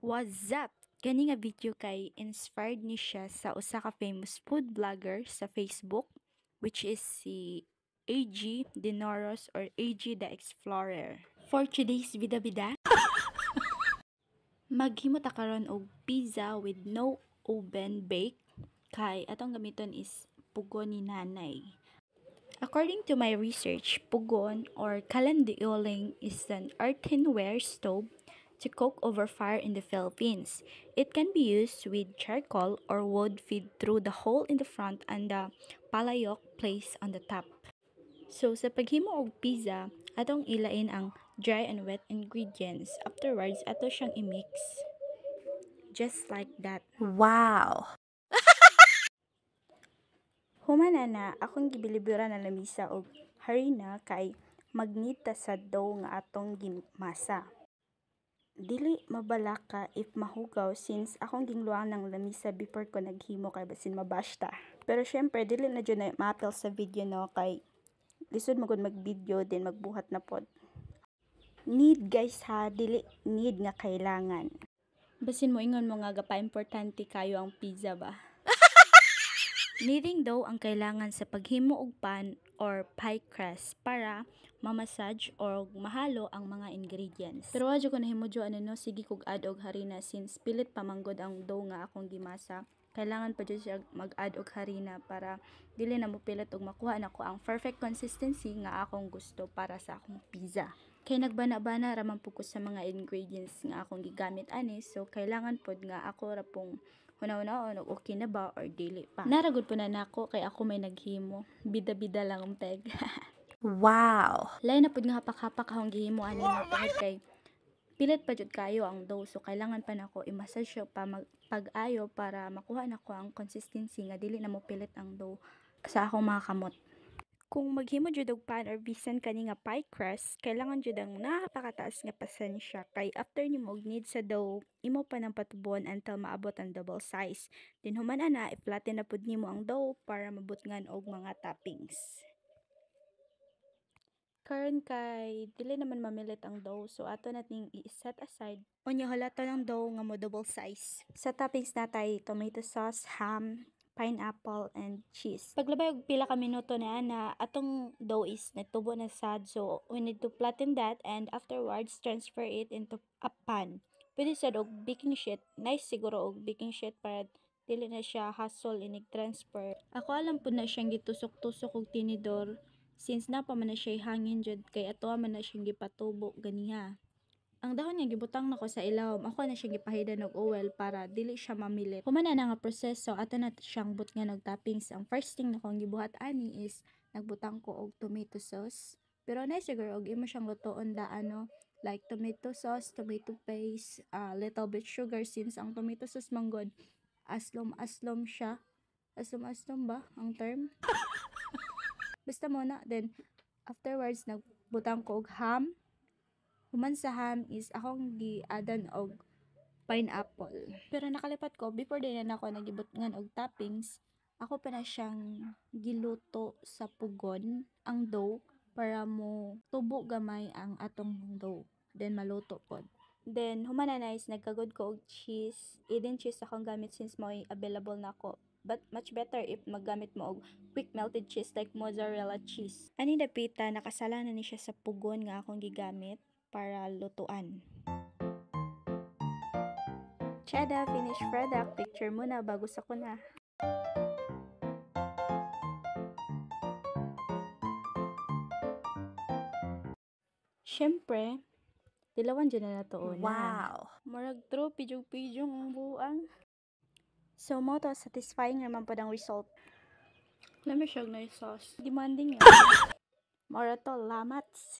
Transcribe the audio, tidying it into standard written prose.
What's up? Kani nga video kay inspired ni siya sa usa ka famous food vlogger sa Facebook, which is si AG Dinoros or AG the Explorer. For today's bida-bida, maghimo ta karon og pizza with no oven bake kay atong gamiton is pugon ni nanay. According to my research, pugon or kalandioling is an earthenware stove to cook over fire in the Philippines. It can be used with charcoal or wood feed through the hole in the front and the palayok placed on the top. So sa paghimo og pizza, atong ilain ang dry and wet ingredients. Afterwards, ato siyang i-mix. Just like that. Wow! Humana na akong gibilibira na lamisa og harina kay magnita sa dough nga atong gimasa. Dili mabalaka ka if mahugaw since akong gingluang ng lamisa before ko naghimo kay basin mabashta. Pero syempre dili na dyan na maapil sa video no kay lisod magud mag-video din magbuhat na pod. Need guys ha, dili need nga kailangan. Basin mo ingon mo nga gapa-importante kayo ang pizza ba? Kneading dough ang kailangan sa paghimo og pan or pie crust para mamasage or mahalo ang mga ingredients. Pero wadyo ko nahimudyo no, sige kog add og harina since pilit pa manggod ang dough nga akong gimasa. Kailangan pa jud siya mag-add og harina para dili na mo pilit og makuha nako ang perfect consistency nga akong gusto para sa akong pizza. Kay nagbana-bana ra man pud ko sa mga ingredients nga akong gigamit ani, so kailangan pod nga ako ra pong hunaw-hunaon og okay na ba or dili pa. Naragod po na nako kay ako may naghimo. Bida-bida lang ang peg. Wow! Lain na pud nga hapak-hapak akong gihimo ani nga tungod kay pilit pa jud kayo ang dough, so kailangan pa nako i-massage siya pa pag-ayo para makuha nako ang consistency nga dili na mo pilit ang dough sa akong mga kamot. Kung maghimo jud og pan or bisan kani nga pie crust, kailangan jud ang napakataas nga pasensya kay after nimo og knead sa dough, imo pa nang patubon until maabot ang double size. Then human ana, i-flatten na pud nimo ang dough para mabutngan og mga toppings. Karon kay dili naman mamilit ang dough, so ato nating i-set aside. Unya hulaton ang dough nga mo double size. Sa toppings natay tomato sauce, ham, pineapple, and cheese. Paglabay og pila ka minuto na atong dough is natubo na sad, so we need to flatten that and afterwards transfer it into a pan. Pwede sad og baking sheet, nice siguro og baking sheet para dili na siya hassle inig transfer. Ako alam pud na siyang gitusok-tusok og tinidor since napa man na siya hangin jud kay ato man na siyang gipatubo ganiha. Ang dahon nga gibutang nako sa ilawom, ako na siyang gipahidan og oil para dili siya mamilit. Humana na nga proseso, ato na siyang butngan og toppings. Ang first thing na kong gibuhat ani is nagbutang ko og tomato sauce. Pero na siguro og imo siyang lutoon da like tomato sauce, tomato paste, little bit sugar since ang tomato sauce manggod aslom-aslom siya. Aslom-aslom ba ang term? Basta mo na. Then afterwards nagbutang ko og ham. Human sa ham is akong gi-adan og pineapple. Pero nakalipat ko, before din na ako nagibutngan og toppings, ako pa na siyang giluto sa pugon, ang dough, para mo tubo gamay ang atong dough. Then maluto pod. Then human na is nagkagod ko og cheese. Eden cheese akong gamit since mo available na ko. But much better if maggamit mo og quick melted cheese like mozzarella cheese. Ani dapita nakasala na ni siya sa pugon nga akong gigamit para lutuan. Chada, finished product. Picture muna bago sa kuna. Syempre, dilawan dyan na natuon. Wow! Marag true, pijong-pijong ang buang. So, mo to, satisfying naman po ang result. Alam mo siya na sauce. Demanding yun. Mora to, lamats.